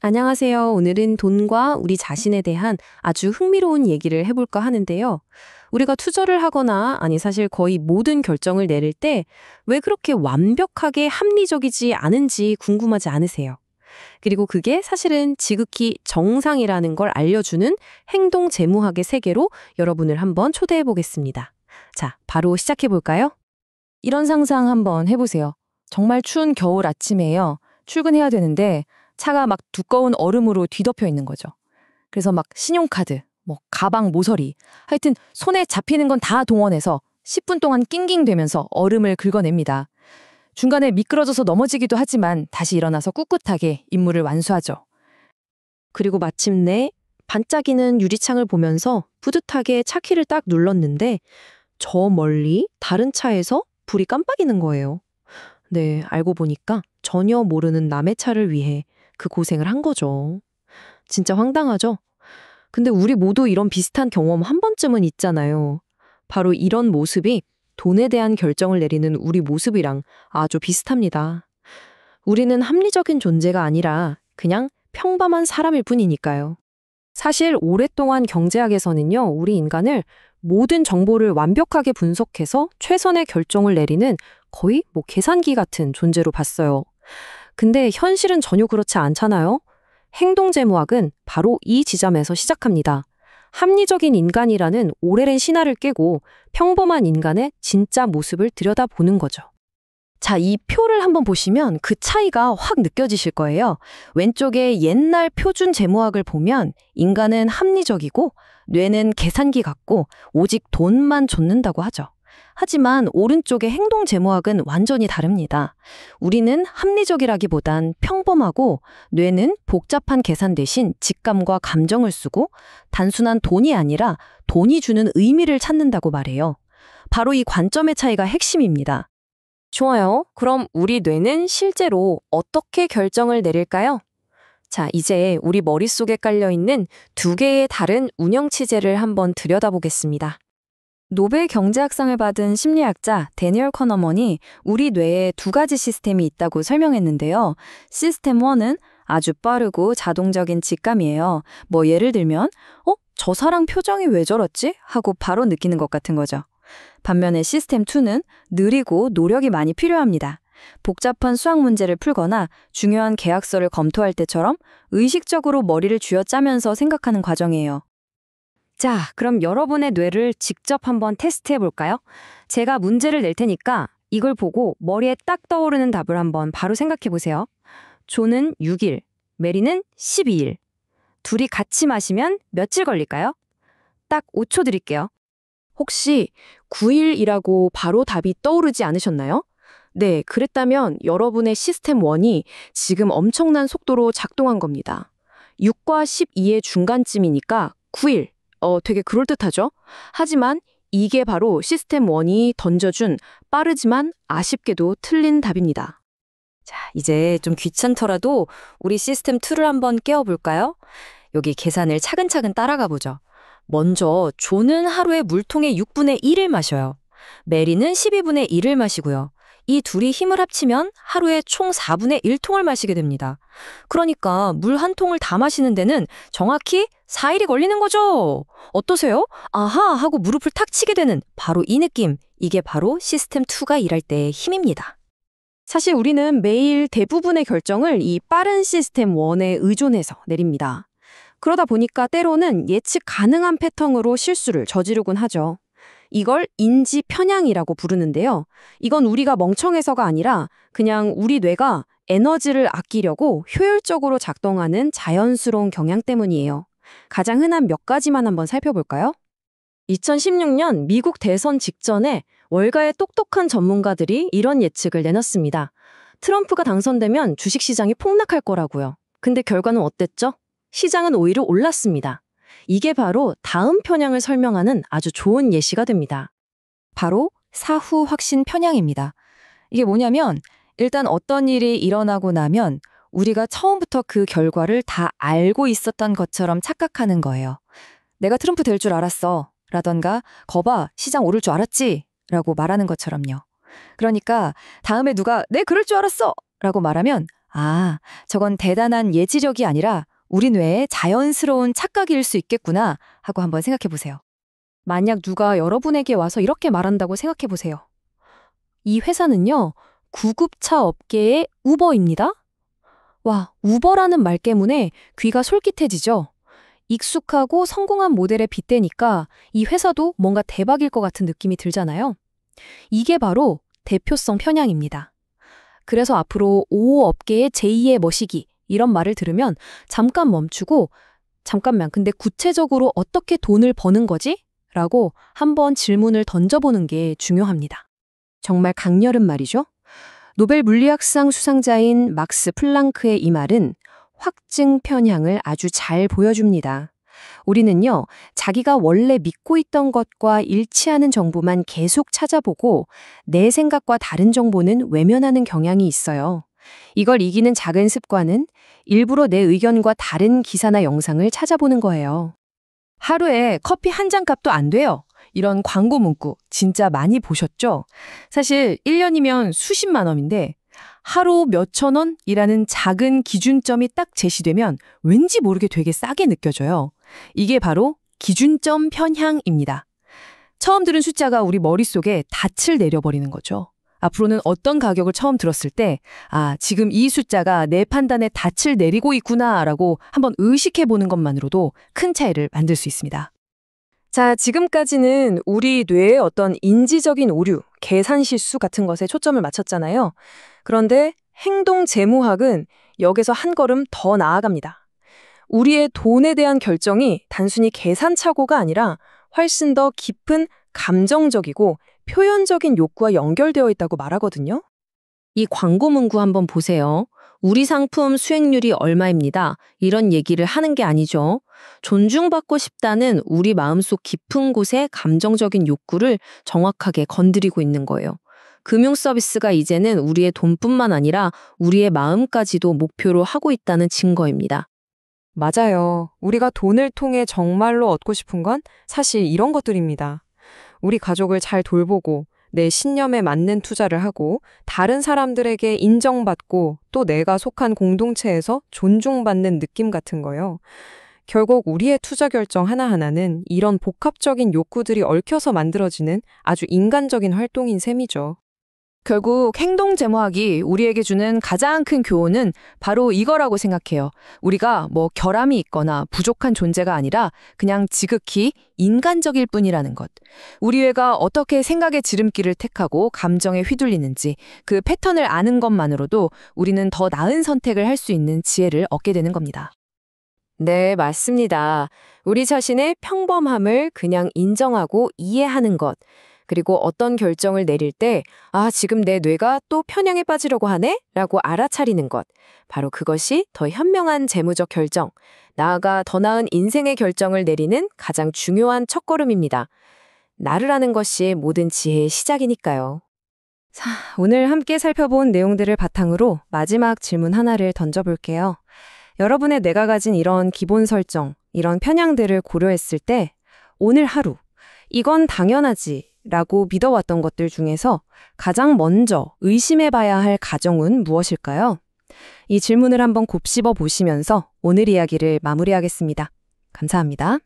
안녕하세요. 오늘은 돈과 우리 자신에 대한 아주 흥미로운 얘기를 해볼까 하는데요. 우리가 투자를 하거나, 아니 사실 거의 모든 결정을 내릴 때 왜 그렇게 완벽하게 합리적이지 않은지 궁금하지 않으세요? 그리고 그게 사실은 지극히 정상이라는 걸 알려주는 행동 재무학의 세계로 여러분을 한번 초대해 보겠습니다. 자, 바로 시작해 볼까요? 이런 상상 한번 해보세요. 정말 추운 겨울 아침에요. 출근해야 되는데 차가 막 두꺼운 얼음으로 뒤덮여 있는 거죠. 그래서 막 신용카드, 가방, 모서리, 하여튼 손에 잡히는 건 다 동원해서 10분 동안 낑낑대면서 얼음을 긁어냅니다. 중간에 미끄러져서 넘어지기도 하지만 다시 일어나서 꿋꿋하게 임무를 완수하죠. 그리고 마침내 반짝이는 유리창을 보면서 뿌듯하게 차키를 딱 눌렀는데 저 멀리 다른 차에서 불이 깜빡이는 거예요. 네, 알고 보니까 전혀 모르는 남의 차를 위해 그 고생을 한 거죠. 진짜 황당하죠? 근데 우리 모두 이런 비슷한 경험 한 번쯤은 있잖아요. 바로 이런 모습이 돈에 대한 결정을 내리는 우리 모습이랑 아주 비슷합니다. 우리는 합리적인 존재가 아니라 그냥 평범한 사람일 뿐이니까요. 사실 오랫동안 경제학에서는요, 우리 인간을 모든 정보를 완벽하게 분석해서 최선의 결정을 내리는 거의 계산기 같은 존재로 봤어요. 근데 현실은 전혀 그렇지 않잖아요. 행동재무학은 바로 이 지점에서 시작합니다. 합리적인 인간이라는 오래된 신화를 깨고 평범한 인간의 진짜 모습을 들여다보는 거죠. 자, 이 표를 한번 보시면 그 차이가 확 느껴지실 거예요. 왼쪽에 옛날 표준 재무학을 보면 인간은 합리적이고 뇌는 계산기 같고 오직 돈만 좇는다고 하죠. 하지만 오른쪽의 행동 재무학은 완전히 다릅니다. 우리는 합리적이라기보단 평범하고 뇌는 복잡한 계산 대신 직감과 감정을 쓰고 단순한 돈이 아니라 돈이 주는 의미를 찾는다고 말해요. 바로 이 관점의 차이가 핵심입니다. 좋아요. 그럼 우리 뇌는 실제로 어떻게 결정을 내릴까요? 자, 이제 우리 머릿속에 깔려있는 두 개의 다른 운영 체제를 한번 들여다보겠습니다. 노벨 경제학상을 받은 심리학자 데니얼 커너먼이 우리 뇌에 두 가지 시스템이 있다고 설명했는데요. 시스템 1은 아주 빠르고 자동적인 직감이에요. 예를 들면 저 사람 표정이 왜 저렇지? 하고 바로 느끼는 것 같은 거죠. 반면에 시스템 2는 느리고 노력이 많이 필요합니다. 복잡한 수학 문제를 풀거나 중요한 계약서를 검토할 때처럼 의식적으로 머리를 쥐어짜면서 생각하는 과정이에요. 자, 그럼 여러분의 뇌를 직접 한번 테스트해 볼까요? 제가 문제를 낼 테니까 이걸 보고 머리에 딱 떠오르는 답을 한번 바로 생각해 보세요. 존은 6일, 메리는 12일. 둘이 같이 마시면 며칠 걸릴까요? 딱 5초 드릴게요. 혹시 9일이라고 바로 답이 떠오르지 않으셨나요? 네, 그랬다면 여러분의 시스템 1이 지금 엄청난 속도로 작동한 겁니다. 6과 12의 중간쯤이니까 9일. 되게 그럴듯하죠? 하지만 이게 바로 시스템 1이 던져준 빠르지만 아쉽게도 틀린 답입니다. 자, 이제 좀 귀찮더라도 우리 시스템 2를 한번 깨워볼까요? 여기 계산을 차근차근 따라가 보죠. 먼저 존은 하루에 물통의 6분의 1을 마셔요. 메리는 12분의 1을 마시고요. 이 둘이 힘을 합치면 하루에 총 4분의 1통을 마시게 됩니다. 그러니까 물 한 통을 다 마시는 데는 정확히 4일이 걸리는 거죠. 어떠세요? 아하 하고 무릎을 탁 치게 되는 바로 이 느낌. 이게 바로 시스템 2가 일할 때의 힘입니다. 사실 우리는 매일 대부분의 결정을 이 빠른 시스템 1에 의존해서 내립니다. 그러다 보니까 때로는 예측 가능한 패턴으로 실수를 저지르곤 하죠. 이걸 인지 편향이라고 부르는데요. 이건 우리가 멍청해서가 아니라 그냥 우리 뇌가 에너지를 아끼려고 효율적으로 작동하는 자연스러운 경향 때문이에요. 가장 흔한 몇 가지만 한번 살펴볼까요? 2016년 미국 대선 직전에 월가의 똑똑한 전문가들이 이런 예측을 내놨습니다. 트럼프가 당선되면 주식시장이 폭락할 거라고요. 근데 결과는 어땠죠? 시장은 오히려 올랐습니다. 이게 바로 다음 편향을 설명하는 아주 좋은 예시가 됩니다. 바로 사후 확신 편향입니다. 이게 뭐냐면 일단 어떤 일이 일어나고 나면 우리가 처음부터 그 결과를 다 알고 있었던 것처럼 착각하는 거예요. 내가 트럼프 될 줄 알았어. 라던가 거봐 시장 오를 줄 알았지. 라고 말하는 것처럼요. 그러니까 다음에 누가 네 그럴 줄 알았어. 라고 말하면 아, 저건 대단한 예지력이 아니라 우리 뇌의 자연스러운 착각일 수 있겠구나 하고 한번 생각해 보세요. 만약 누가 여러분에게 와서 이렇게 말한다고 생각해 보세요. 이 회사는요, 구급차 업계의 우버입니다. 와, 우버라는 말 때문에 귀가 솔깃해지죠? 익숙하고 성공한 모델에 빗대니까 이 회사도 뭔가 대박일 것 같은 느낌이 들잖아요. 이게 바로 대표성 편향입니다. 그래서 앞으로 5호 업계의 제2의 머시기 이런 말을 들으면 잠깐 멈추고 잠깐만, 근데 구체적으로 어떻게 돈을 버는 거지? 라고 한번 질문을 던져보는 게 중요합니다. 정말 강렬한 말이죠. 노벨 물리학상 수상자인 막스 플랑크의 이 말은 확증 편향을 아주 잘 보여줍니다. 우리는요, 자기가 원래 믿고 있던 것과 일치하는 정보만 계속 찾아보고 내 생각과 다른 정보는 외면하는 경향이 있어요. 이걸 이기는 작은 습관은 일부러 내 의견과 다른 기사나 영상을 찾아보는 거예요. 하루에 커피 한 잔 값도 안 돼요. 이런 광고 문구 진짜 많이 보셨죠? 사실 1년이면 수십만 원인데 하루 몇천 원이라는 작은 기준점이 딱 제시되면 왠지 모르게 되게 싸게 느껴져요. 이게 바로 기준점 편향입니다. 처음 들은 숫자가 우리 머릿속에 닻을 내려버리는 거죠. 앞으로는 어떤 가격을 처음 들었을 때, 아, 지금 이 숫자가 내 판단에 닻을 내리고 있구나라고 한번 의식해보는 것만으로도 큰 차이를 만들 수 있습니다. 자, 지금까지는 우리 뇌의 어떤 인지적인 오류, 계산 실수 같은 것에 초점을 맞췄잖아요. 그런데 행동 재무학은 여기서 한 걸음 더 나아갑니다. 우리의 돈에 대한 결정이 단순히 계산착오가 아니라 훨씬 더 깊은 감정적이고 표현적인 욕구와 연결되어 있다고 말하거든요. 이 광고 문구 한번 보세요. 우리 상품 수익률이 얼마입니다. 이런 얘기를 하는 게 아니죠. 존중받고 싶다는 우리 마음속 깊은 곳의 감정적인 욕구를 정확하게 건드리고 있는 거예요. 금융 서비스가 이제는 우리의 돈뿐만 아니라 우리의 마음까지도 목표로 하고 있다는 증거입니다. 맞아요. 우리가 돈을 통해 정말로 얻고 싶은 건 사실 이런 것들입니다. 우리 가족을 잘 돌보고 내 신념에 맞는 투자를 하고 다른 사람들에게 인정받고 또 내가 속한 공동체에서 존중받는 느낌 같은 거요. 결국 우리의 투자 결정 하나하나는 이런 복합적인 욕구들이 얽혀서 만들어지는 아주 인간적인 활동인 셈이죠. 결국 행동재무학이 우리에게 주는 가장 큰 교훈은 바로 이거라고 생각해요. 우리가 뭐 결함이 있거나 부족한 존재가 아니라 그냥 지극히 인간적일 뿐이라는 것. 우리 뇌가 어떻게 생각의 지름길을 택하고 감정에 휘둘리는지 그 패턴을 아는 것만으로도 우리는 더 나은 선택을 할 수 있는 지혜를 얻게 되는 겁니다. 네, 맞습니다. 우리 자신의 평범함을 그냥 인정하고 이해하는 것. 그리고 어떤 결정을 내릴 때, 아, 지금 내 뇌가 또 편향에 빠지려고 하네? 라고 알아차리는 것. 바로 그것이 더 현명한 재무적 결정, 나아가 더 나은 인생의 결정을 내리는 가장 중요한 첫걸음입니다. 나를 아는 것이 모든 지혜의 시작이니까요. 자, 오늘 함께 살펴본 내용들을 바탕으로 마지막 질문 하나를 던져볼게요. 여러분의 뇌가 가진 이런 기본 설정, 이런 편향들을 고려했을 때 오늘 하루, 이건 당연하지 라고 믿어왔던 것들 중에서 가장 먼저 의심해봐야 할 가정은 무엇일까요? 이 질문을 한번 곱씹어 보시면서 오늘 이야기를 마무리하겠습니다. 감사합니다.